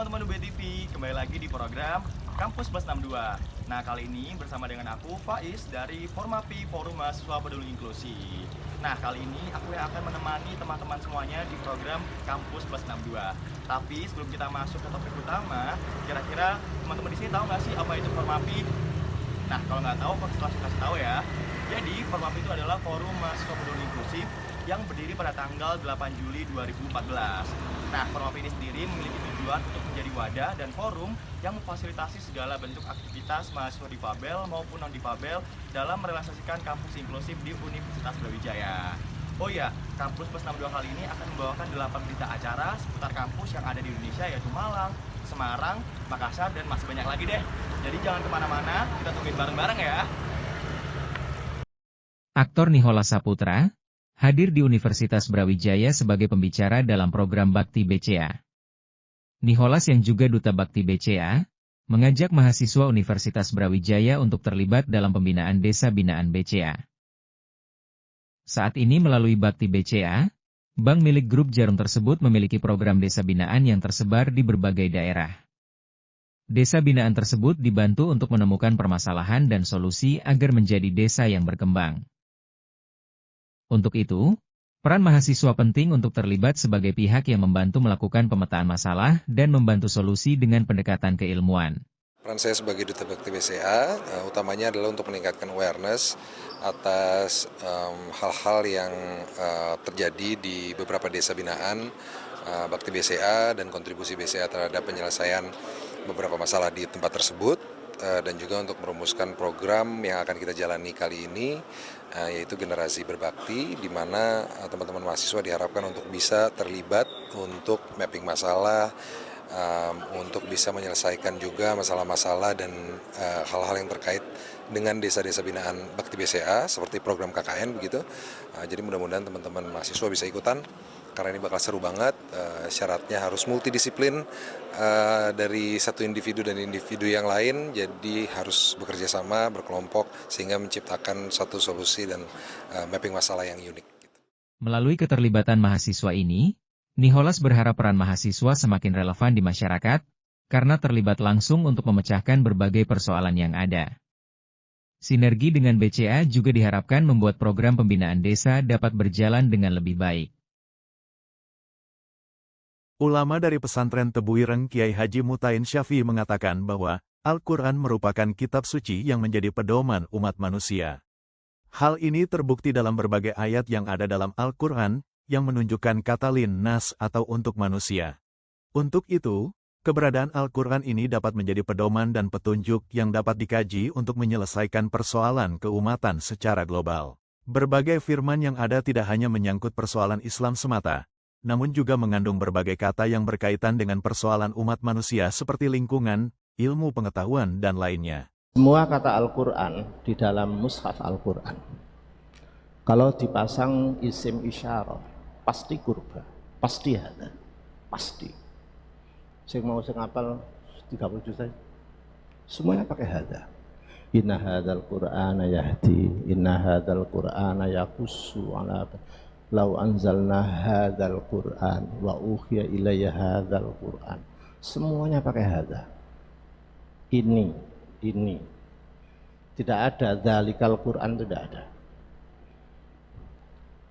teman-teman UB TV, kembali lagi di program Kampus Plus 62. Nah, kali ini bersama dengan aku, Faiz, dari Formapi, Forum Mahasiswa Peduli Inklusi. Nah, kali ini aku yang akan menemani teman-teman semuanya di program Kampus Plus 62. Tapi sebelum kita masuk ke topik utama, kira-kira teman-teman di sini tahu nggak sih apa itu Formapi? Nah, kalau nggak tahu, aku langsung kasih tahu ya. Jadi, Formapi itu adalah Forum Mahasiswa Peduli Inklusif yang berdiri pada tanggal 8 Juli 2014. Nah, Formapi ini sendiri memiliki tujuan untuk menjadi wadah dan forum yang memfasilitasi segala bentuk aktivitas mahasiswa difabel maupun non-difabel dalam merealisasikan kampus inklusif di Universitas Brawijaya. Oh iya, Kampus Plus 62 kali ini akan membawakan 8 berita acara seputar kampus yang ada di Indonesia, yaitu Malang, Semarang, Makassar, dan masih banyak lagi deh. Jadi jangan kemana-mana, kita tungguin bareng-bareng ya. Aktor Nicholas Saputra hadir di Universitas Brawijaya sebagai pembicara dalam program Bakti BCA. Nicholas yang juga Duta Bakti BCA, mengajak mahasiswa Universitas Brawijaya untuk terlibat dalam pembinaan Desa Binaan BCA. Saat ini melalui Bakti BCA, bank milik grup Jarum tersebut memiliki program desa binaan yang tersebar di berbagai daerah. Desa binaan tersebut dibantu untuk menemukan permasalahan dan solusi agar menjadi desa yang berkembang. Untuk itu, peran mahasiswa penting untuk terlibat sebagai pihak yang membantu melakukan pemetaan masalah dan membantu solusi dengan pendekatan keilmuan. Peran saya sebagai Duta Bakti BCA utamanya adalah untuk meningkatkan awareness atas hal-hal yang terjadi di beberapa desa binaan Bakti BCA dan kontribusi BCA terhadap penyelesaian beberapa masalah di tempat tersebut, dan juga untuk merumuskan program yang akan kita jalani kali ini, yaitu generasi berbakti, di mana teman-teman mahasiswa diharapkan untuk bisa terlibat untuk mapping masalah, untuk bisa menyelesaikan juga masalah-masalah dan hal-hal yang terkait dengan desa-desa binaan Bakti BCA seperti program KKN begitu. Jadi mudah-mudahan teman-teman mahasiswa bisa ikutan karena ini bakal seru banget. Syaratnya harus multidisiplin dari satu individu dan individu yang lain, jadi harus bekerja sama, berkelompok sehingga menciptakan satu solusi dan mapping masalah yang unik. Melalui keterlibatan mahasiswa ini, Nicholas berharap peran mahasiswa semakin relevan di masyarakat, karena terlibat langsung untuk memecahkan berbagai persoalan yang ada. Sinergi dengan BCA juga diharapkan membuat program pembinaan desa dapat berjalan dengan lebih baik. Ulama dari pesantren Tebu Ireng Kiai Haji Mutain Syafi'i mengatakan bahwa Al-Quran merupakan kitab suci yang menjadi pedoman umat manusia. Hal ini terbukti dalam berbagai ayat yang ada dalam Al-Quran, yang menunjukkan kata lin-nas atau untuk manusia. Untuk itu, keberadaan Al-Quran ini dapat menjadi pedoman dan petunjuk yang dapat dikaji untuk menyelesaikan persoalan keumatan secara global. Berbagai firman yang ada tidak hanya menyangkut persoalan Islam semata, namun juga mengandung berbagai kata yang berkaitan dengan persoalan umat manusia seperti lingkungan, ilmu pengetahuan, dan lainnya. Semua kata Al-Quran di dalam mushaf Al-Quran, kalau dipasang isim isyarah, pasti kurba, pasti ada, pasti. Saya mau ngapal 30 juta, semuanya pakai hada. Inna hadal Qur'ana yahdi, inna hadal Qur'ana yakussu ala lau anzalna hadzal Qur'an wa uhiya ilayya hadzal Qur'an. Semuanya pakai hadza. Ini. Tidak ada dzalikal Qur'an, tidak ada.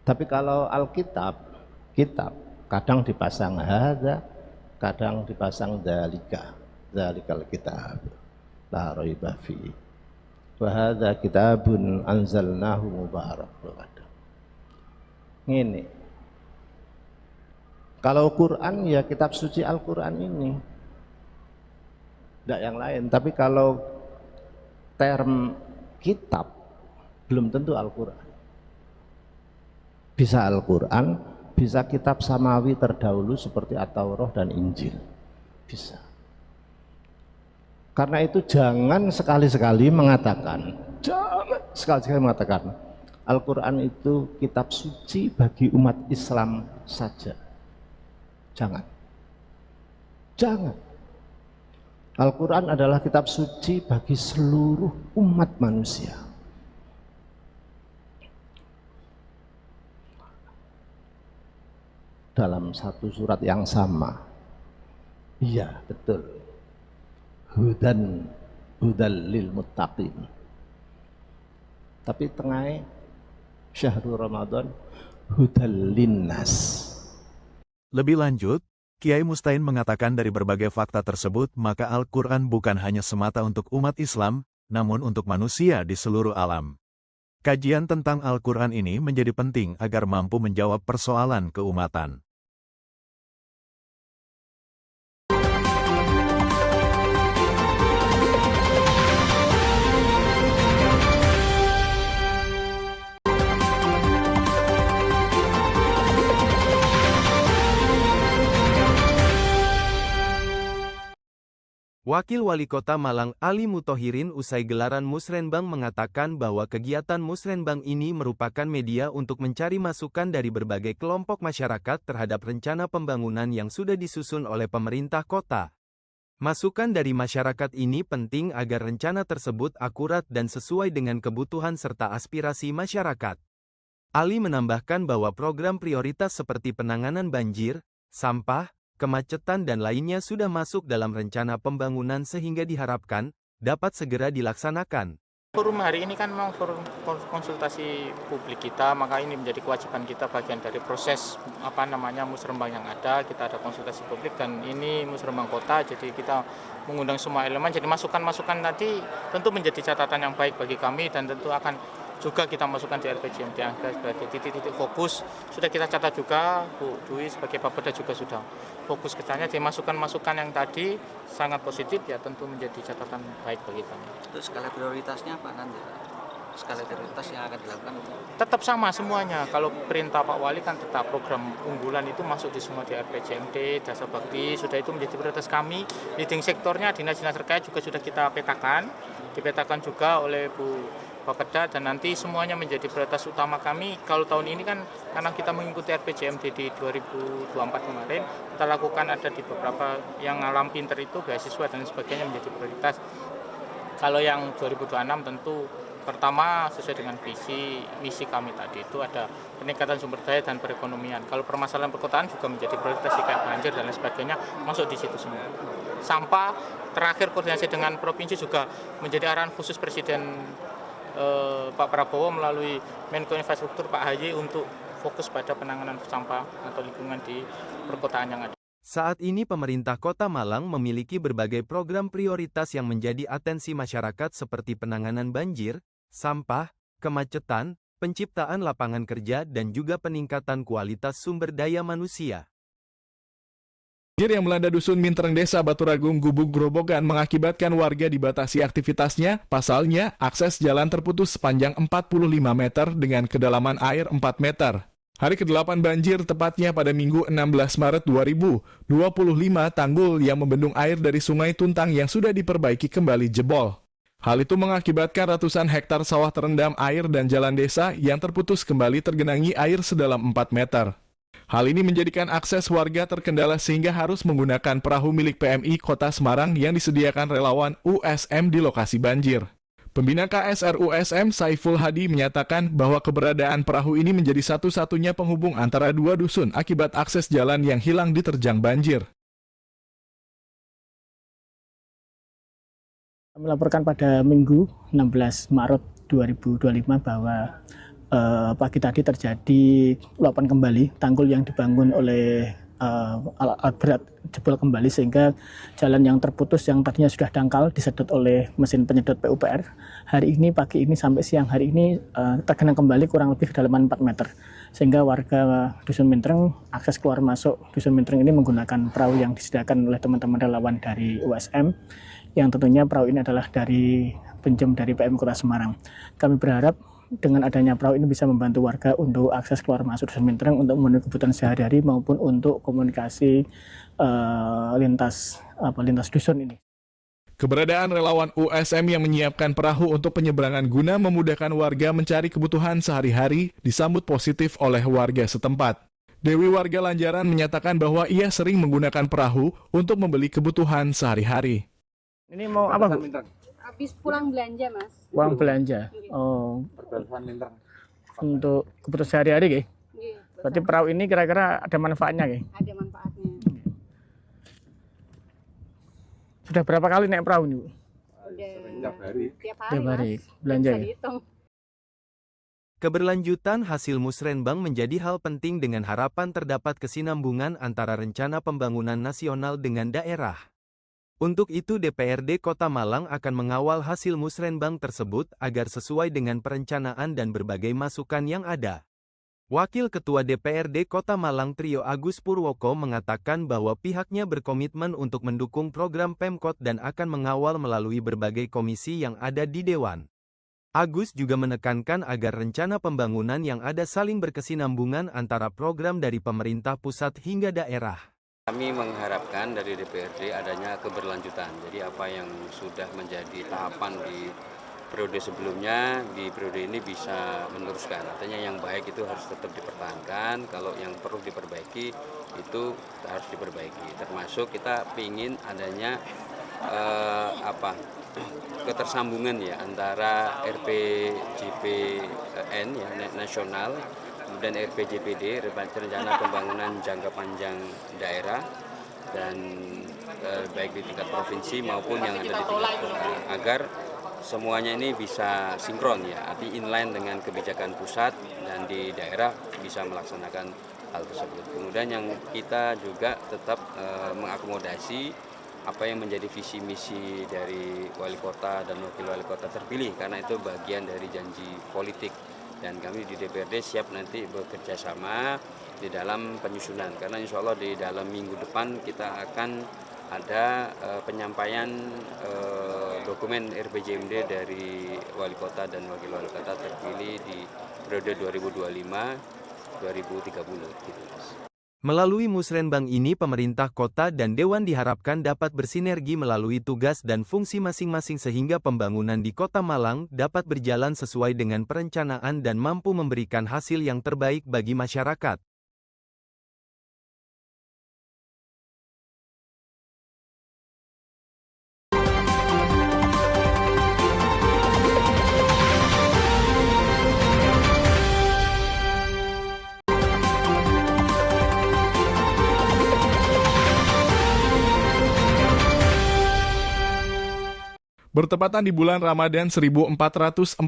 Tapi kalau Alkitab, kitab, kadang dipasang hadza, kadang dipasang dzalika, dzalikal kitab. La raiba fi. Wa hadza kitabun anzalnahu mubarak. Ini kalau Quran ya kitab suci Al-Quran ini, tidak yang lain. Tapi kalau term kitab belum tentu Al-Quran. Bisa Al-Quran, bisa kitab samawi terdahulu seperti At-Taurah dan Injil, bisa. Karena itu jangan sekali-sekali mengatakan, Al-Quran itu kitab suci bagi umat Islam saja. Jangan. Al-Quran adalah kitab suci bagi seluruh umat manusia. Dalam satu surat yang sama, Iya, betul. Hudal lil muttaqin. Tapi tengahnya syahrul Ramadan hudal linnas. Lebih lanjut, Kiai Mustain mengatakan dari berbagai fakta tersebut, maka Al-Quran bukan hanya semata untuk umat Islam, namun untuk manusia di seluruh alam. Kajian tentang Al-Quran ini menjadi penting agar mampu menjawab persoalan keumatan. Wakil Wali Kota Malang Ali Muthohirin usai gelaran Musrenbang mengatakan bahwa kegiatan Musrenbang ini merupakan media untuk mencari masukan dari berbagai kelompok masyarakat terhadap rencana pembangunan yang sudah disusun oleh pemerintah kota. Masukan dari masyarakat ini penting agar rencana tersebut akurat dan sesuai dengan kebutuhan serta aspirasi masyarakat. Ali menambahkan bahwa program prioritas seperti penanganan banjir, sampah, kemacetan dan lainnya sudah masuk dalam rencana pembangunan sehingga diharapkan dapat segera dilaksanakan. Forum hari ini kan memang forum konsultasi publik kita, maka ini menjadi kewajiban kita bagian dari proses Musrembang yang ada. Kita ada konsultasi publik dan ini Musrembang kota, jadi kita mengundang semua elemen. Jadi masukan-masukan tadi tentu menjadi catatan yang baik bagi kami dan tentu akan juga kita masukkan di RPJMD sebagai titik-titik fokus. Sudah kita catat juga, Bu Dwi sebagai Bapeda juga sudah fokus ke sana. Jadi masukan-masukan yang tadi sangat positif ya tentu menjadi catatan baik bagi kami. Itu skala prioritasnya apa nanti? Skala prioritas yang akan dilakukan itu? Tetap sama semuanya. Kalau perintah Pak Wali kan tetap program unggulan itu masuk di semua di RPJMD, Dasa Bakti, sudah itu menjadi prioritas kami. Leading sektornya dinas-dinas terkait juga sudah kita dipetakan juga oleh Bu Bapeda dan nanti semuanya menjadi prioritas utama kami. Kalau tahun ini kan karena kita mengikuti RPJMD di 2024 kemarin, kita lakukan ada di beberapa yang alam pinter itu beasiswa dan sebagainya menjadi prioritas. Kalau yang 2026 tentu pertama sesuai dengan visi misi kami tadi itu ada peningkatan sumber daya dan perekonomian. Kalau permasalahan perkotaan juga menjadi prioritas kayak banjir dan lain sebagainya masuk di situ semua. Sampah terakhir koordinasi dengan provinsi juga menjadi arahan khusus Presiden Pak Prabowo melalui Menko Infrastruktur Pak Haji untuk fokus pada penanganan sampah atau lingkungan di perkotaan yang ada. Saat ini pemerintah Kota Malang memiliki berbagai program prioritas yang menjadi atensi masyarakat seperti penanganan banjir, sampah, kemacetan, penciptaan lapangan kerja dan juga peningkatan kualitas sumber daya manusia. Banjir yang melanda dusun Mintreng Desa Baturagung Gubuk Grobogan mengakibatkan warga dibatasi aktivitasnya. Pasalnya, akses jalan terputus sepanjang 45 meter dengan kedalaman air 4 meter. Hari ke-8 banjir tepatnya pada Minggu 16 Maret 2025, tanggul yang membendung air dari Sungai Tuntang yang sudah diperbaiki kembali jebol. Hal itu mengakibatkan ratusan hektar sawah terendam air dan jalan desa yang terputus kembali tergenangi air sedalam 4 meter. Hal ini menjadikan akses warga terkendala sehingga harus menggunakan perahu milik PMI Kota Semarang yang disediakan relawan USM di lokasi banjir. Pembina KSR USM Saiful Hadi menyatakan bahwa keberadaan perahu ini menjadi satu-satunya penghubung antara dua dusun akibat akses jalan yang hilang diterjang banjir. Melaporkan pada Minggu 16 Maret 2025 bahwa pagi tadi terjadi luapan kembali tanggul yang dibangun oleh alat berat jebol kembali sehingga jalan yang terputus yang tadinya sudah dangkal disedot oleh mesin penyedot PUPR. Hari ini pagi ini sampai siang hari ini tergenang kembali kurang lebih kedalaman 4 meter sehingga warga Dusun Mintreng akses keluar masuk Dusun Mintreng ini menggunakan perahu yang disediakan oleh teman-teman relawan dari USM yang tentunya perahu ini adalah dari pinjam dari PM Kota Semarang. Kami berharap dengan adanya perahu ini bisa membantu warga untuk akses keluar masuk Dusun Mintreng untuk memenuhi kebutuhan sehari-hari maupun untuk komunikasi lintas dusun ini. Keberadaan relawan USM yang menyiapkan perahu untuk penyeberangan guna memudahkan warga mencari kebutuhan sehari-hari disambut positif oleh warga setempat. Dewi warga Lanjaran menyatakan bahwa ia sering menggunakan perahu untuk membeli kebutuhan sehari-hari. Ini mau apa, Bu? Habis pulang belanja, Mas. Uang belanja. Oh. Untuk kebutuhan sehari-hari, nggih. Berarti perahu ini kira-kira ada manfaatnya, nggih? Ada manfaatnya. Sudah berapa kali naik perahu nih, Bu? Udah tiap Tiap hari Mas. belanja Bisa ya? dihitung. Keberlanjutan hasil musrenbang menjadi hal penting dengan harapan terdapat kesinambungan antara rencana pembangunan nasional dengan daerah. Untuk itu DPRD Kota Malang akan mengawal hasil musrenbang tersebut agar sesuai dengan perencanaan dan berbagai masukan yang ada. Wakil Ketua DPRD Kota Malang Trio Agus Purwoko mengatakan bahwa pihaknya berkomitmen untuk mendukung program Pemkot dan akan mengawal melalui berbagai komisi yang ada di Dewan. Agus juga menekankan agar rencana pembangunan yang ada saling berkesinambungan antara program dari pemerintah pusat hingga daerah. Kami mengharapkan dari DPRD adanya keberlanjutan. Jadi apa yang sudah menjadi tahapan di periode sebelumnya, di periode ini bisa meneruskan. Artinya yang baik itu harus tetap dipertahankan, kalau yang perlu diperbaiki itu harus diperbaiki. Termasuk kita ingin adanya ketersambungan ya antara RPJPN ya nasional, kemudian RPJPD rencana pembangunan jangka panjang daerah, dan baik di tingkat provinsi maupun yang ada di tingkat kota, agar semuanya ini bisa sinkron ya, arti inline dengan kebijakan pusat dan di daerah bisa melaksanakan hal tersebut. Kemudian yang kita juga tetap mengakomodasi apa yang menjadi visi misi dari wali kota dan wakil wali kota terpilih, karena itu bagian dari janji politik, dan kami di DPRD siap nanti bekerja sama di dalam penyusunan, karena insya Allah di dalam minggu depan kita akan ada penyampaian dokumen RPJMD dari wali kota dan wakil wali kota terpilih di periode 2025-2030 gitu. Melalui musrenbang ini pemerintah kota dan dewan diharapkan dapat bersinergi melalui tugas dan fungsi masing-masing sehingga pembangunan di Kota Malang dapat berjalan sesuai dengan perencanaan dan mampu memberikan hasil yang terbaik bagi masyarakat. Bertepatan di bulan Ramadan 1446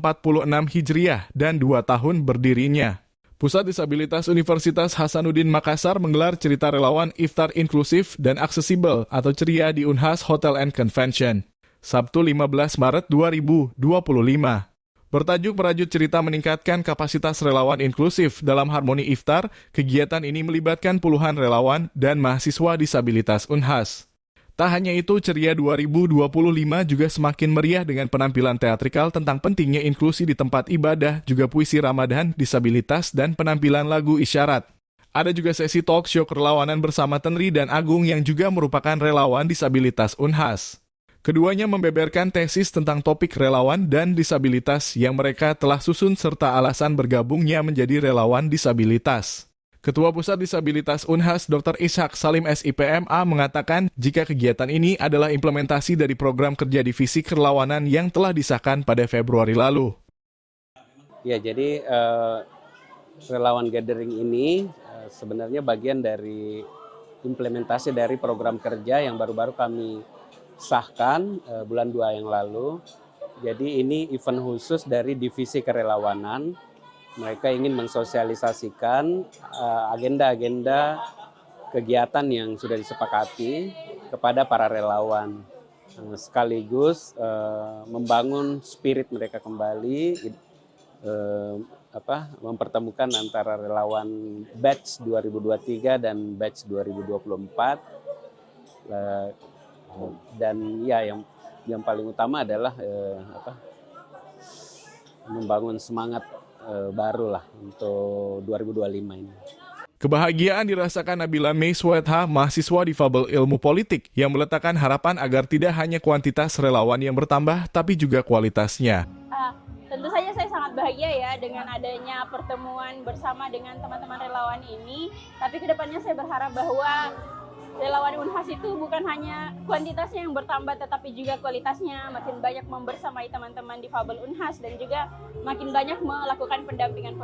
Hijriah dan 2 tahun berdirinya, Pusat Disabilitas Universitas Hasanuddin Makassar menggelar cerita relawan iftar inklusif dan aksesibel atau ceria di Unhas Hotel and Convention, Sabtu 15 Maret 2025. Bertajuk Merajut Cerita Meningkatkan Kapasitas Relawan Inklusif dalam Harmoni Iftar, kegiatan ini melibatkan puluhan relawan dan mahasiswa disabilitas Unhas. Tak hanya itu, Ceria 2025 juga semakin meriah dengan penampilan teatrikal tentang pentingnya inklusi di tempat ibadah, juga puisi Ramadan, disabilitas, dan penampilan lagu isyarat. Ada juga sesi talk show kerelawanan bersama Tenri dan Agung yang juga merupakan relawan disabilitas Unhas. Keduanya membeberkan tesis tentang topik relawan dan disabilitas yang mereka telah susun serta alasan bergabungnya menjadi relawan disabilitas. Ketua Pusat Disabilitas Unhas Dr. Ishak Salim SIPMA mengatakan jika kegiatan ini adalah implementasi dari program kerja divisi kerelawanan yang telah disahkan pada Februari lalu. Ya, jadi relawan gathering ini sebenarnya bagian dari implementasi dari program kerja yang baru-baru kami sahkan bulan 2 yang lalu. Jadi ini event khusus dari divisi kerelawanan. Mereka ingin mensosialisasikan agenda-agenda kegiatan yang sudah disepakati kepada para relawan, sekaligus membangun spirit mereka kembali, mempertemukan antara relawan batch 2023 dan batch 2024, dan ya yang paling utama adalah membangun semangat baru lah untuk 2025 ini. Kebahagiaan dirasakan Nabila Meiswetha, mahasiswa difabel ilmu politik, yang meletakkan harapan agar tidak hanya kuantitas relawan yang bertambah, tapi juga kualitasnya. Tentu saja saya sangat bahagia ya dengan adanya pertemuan bersama dengan teman-teman relawan ini, tapi kedepannya saya berharap bahwa relawan Unhas itu bukan hanya kuantitasnya yang bertambah, tetapi juga kualitasnya, makin banyak membersamai teman-teman difabel Unhas dan juga makin banyak melakukan pendampingan.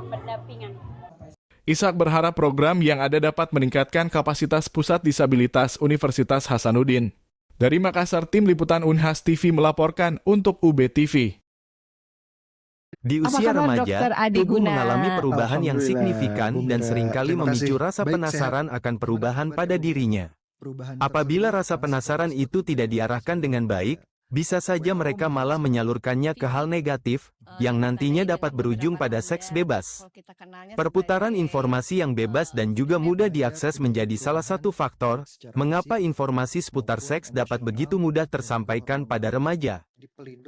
Ishak berharap program yang ada dapat meningkatkan kapasitas Pusat Disabilitas Universitas Hasanuddin. Dari Makassar, tim liputan Unhas TV melaporkan untuk UB TV. Di Apa usia kabar, remaja, Dr. Adi tubuh Guna? mengalami perubahan yang Alhamdulillah, signifikan Bu dan Mira. seringkali Terima kasih. memicu rasa Baik, penasaran sehat. akan perubahan pada dirinya. Perubahan Apabila tersebut rasa penasaran itu tidak diarahkan dengan baik, bisa saja mereka malah menyalurkannya ke hal negatif, yang nantinya dapat berujung pada seks bebas. Perputaran informasi yang bebas dan juga mudah diakses menjadi salah satu faktor mengapa informasi seputar seks dapat begitu mudah tersampaikan pada remaja.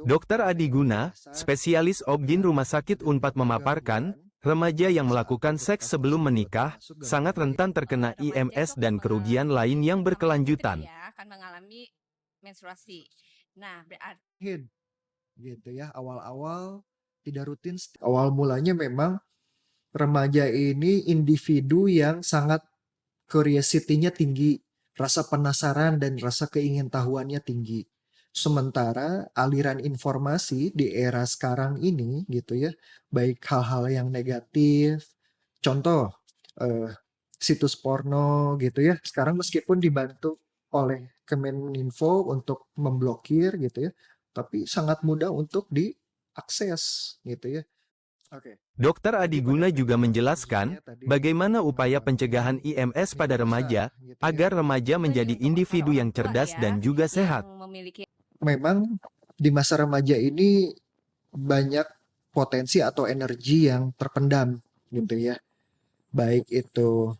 Dr. Adi Guna, spesialis OB/GYN Rumah Sakit Unpad memaparkan, remaja yang melakukan seks sebelum menikah sangat rentan terkena IMS dan kerugian lain yang berkelanjutan. Akan mengalami menstruasi. Nah, berarti gitu ya, awal-awal tidak rutin. Awal mulanya memang remaja ini individu yang sangat curiosity-nya tinggi, rasa penasaran dan rasa keingintahuannya tinggi. Sementara aliran informasi di era sekarang ini gitu ya, baik hal-hal yang negatif, contoh situs porno gitu ya, sekarang meskipun dibantu oleh Kemeninfo untuk memblokir gitu ya, tapi sangat mudah untuk diakses gitu ya. Oke. Dr. Adi Guna juga menjelaskan bagaimana upaya pencegahan IMS pada remaja agar remaja menjadi individu yang cerdas dan juga sehat. Memang di masa remaja ini banyak potensi atau energi yang terpendam gitu ya. Baik itu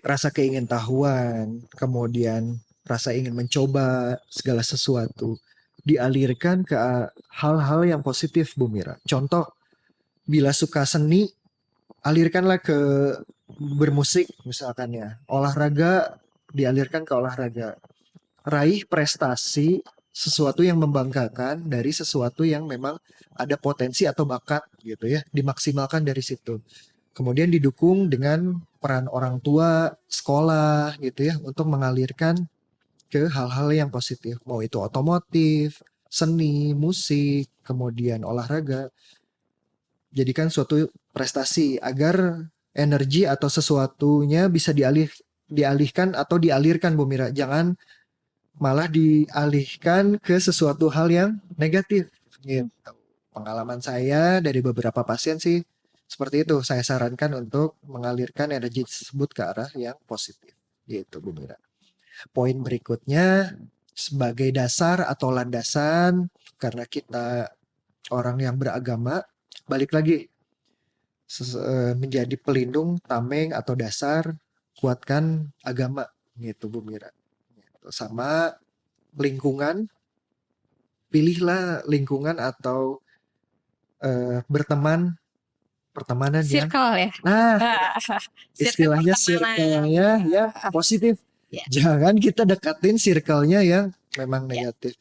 rasa keingintahuan, kemudian rasa ingin mencoba segala sesuatu, dialirkan ke hal-hal yang positif, Bu Mira. Contoh, bila suka seni, alirkanlah ke bermusik misalkan ya. Olahraga, dialirkan ke olahraga. Raih prestasi, sesuatu yang membanggakan dari sesuatu yang memang ada potensi atau bakat gitu ya, dimaksimalkan dari situ. Kemudian didukung dengan peran orang tua, sekolah gitu ya, untuk mengalirkan ke hal-hal yang positif. Mau itu otomotif, seni, musik, kemudian olahraga. Jadikan suatu prestasi agar energi atau sesuatunya bisa dialihkan atau dialirkan, Bu Mira. Jangan malah dialihkan ke sesuatu hal yang negatif. Gitu. Pengalaman saya dari beberapa pasien sih seperti itu. Saya sarankan untuk mengalirkan energi tersebut ke arah yang positif. Gitu, Bu Mira. Poin berikutnya, sebagai dasar atau landasan, karena kita orang yang beragama, balik lagi, menjadi pelindung, tameng atau dasar, kuatkan agama, gitu Bu Mira. Sama lingkungan, pilihlah lingkungan atau pertemanan circle yang, ya. nah istilahnya circle-nya ya positif. Jangan kita dekatin circle-nya yang memang negatif.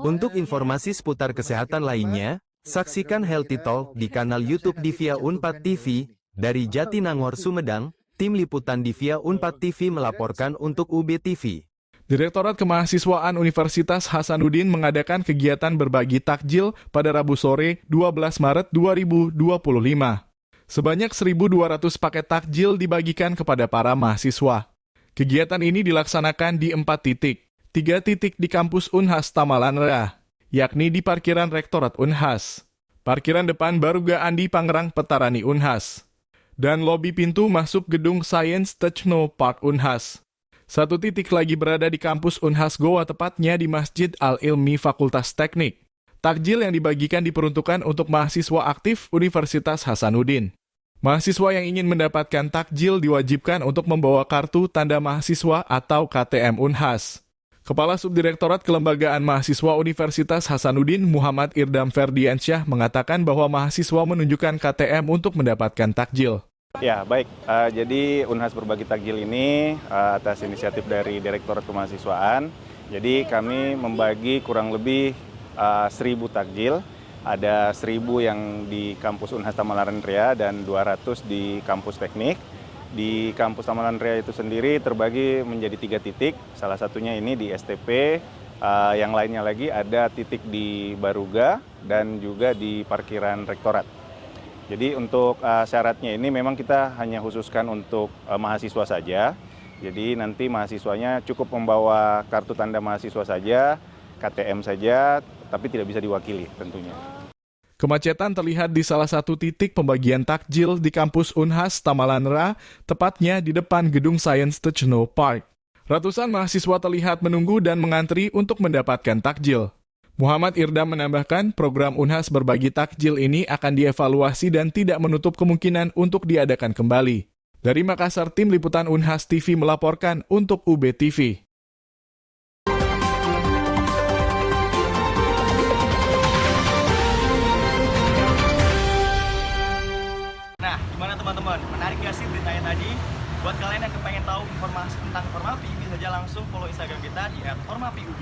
Untuk informasi seputar kesehatan lainnya, saksikan Healthy Talk di kanal YouTube Divya Unpad TV. Dari Jatinangor, Sumedang, tim liputan Divya Unpad TV melaporkan untuk UB TV. Direktorat Kemahasiswaan Universitas Hasanuddin mengadakan kegiatan berbagi takjil pada Rabu sore 12 Maret 2025. Sebanyak 1.200 paket takjil dibagikan kepada para mahasiswa. Kegiatan ini dilaksanakan di 4 titik. 3 titik di kampus Unhas Tamalanra, yakni di parkiran Rektorat Unhas, parkiran depan Baruga Andi Pangerang Petarani Unhas, dan lobi pintu masuk gedung Science Techno Park Unhas. 1 titik lagi berada di kampus Unhas Goa, tepatnya di Masjid Al-Ilmi Fakultas Teknik. Takjil yang dibagikan diperuntukkan untuk mahasiswa aktif Universitas Hasanuddin. Mahasiswa yang ingin mendapatkan takjil diwajibkan untuk membawa kartu tanda mahasiswa atau KTM Unhas. Kepala Subdirektorat Kelembagaan Mahasiswa Universitas Hasanuddin Muhammad Irdam Ferdiansyah mengatakan bahwa mahasiswa menunjukkan KTM untuk mendapatkan takjil. Ya, baik. Jadi Unhas berbagi takjil ini atas inisiatif dari Direktorat Kemahasiswaan. Jadi kami membagi kurang lebih 1.000 takjil. Ada 1.000 yang di kampus Unhas Tamalan Ria dan 200 di kampus teknik. Di kampus Tamalan Ria itu sendiri terbagi menjadi 3 titik. Salah satunya ini di STP, yang lainnya lagi ada titik di Baruga dan juga di parkiran Rektorat. Jadi untuk syaratnya ini memang kita hanya khususkan untuk mahasiswa saja. Jadi nanti mahasiswanya cukup membawa kartu tanda mahasiswa saja, KTM saja, tapi tidak bisa diwakili tentunya. Kemacetan terlihat di salah satu titik pembagian takjil di kampus Unhas Tamalanra, tepatnya di depan gedung Science Techno Park. Ratusan mahasiswa terlihat menunggu dan mengantri untuk mendapatkan takjil. Muhammad Irdam menambahkan, program Unhas berbagi takjil ini akan dievaluasi dan tidak menutup kemungkinan untuk diadakan kembali. Dari Makassar, tim liputan Unhas TV melaporkan untuk UB TV. Nah, gimana teman-teman? Menarik gak sih beritanya tadi? Buat kalian yang kepengen tahu informasi tentang Formapi, bisa aja langsung follow Instagram kita di @formapiub.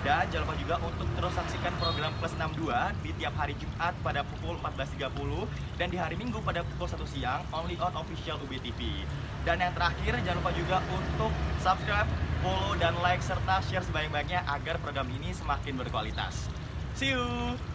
Dan jangan lupa juga untuk terus saksikan program Plus 62 di tiap hari Jumat pada pukul 14.30 dan di hari Minggu pada pukul 1 siang, only on official UB TV. Dan yang terakhir, jangan lupa juga untuk subscribe, follow, dan like, serta share sebanyak-banyaknya agar program ini semakin berkualitas. See you!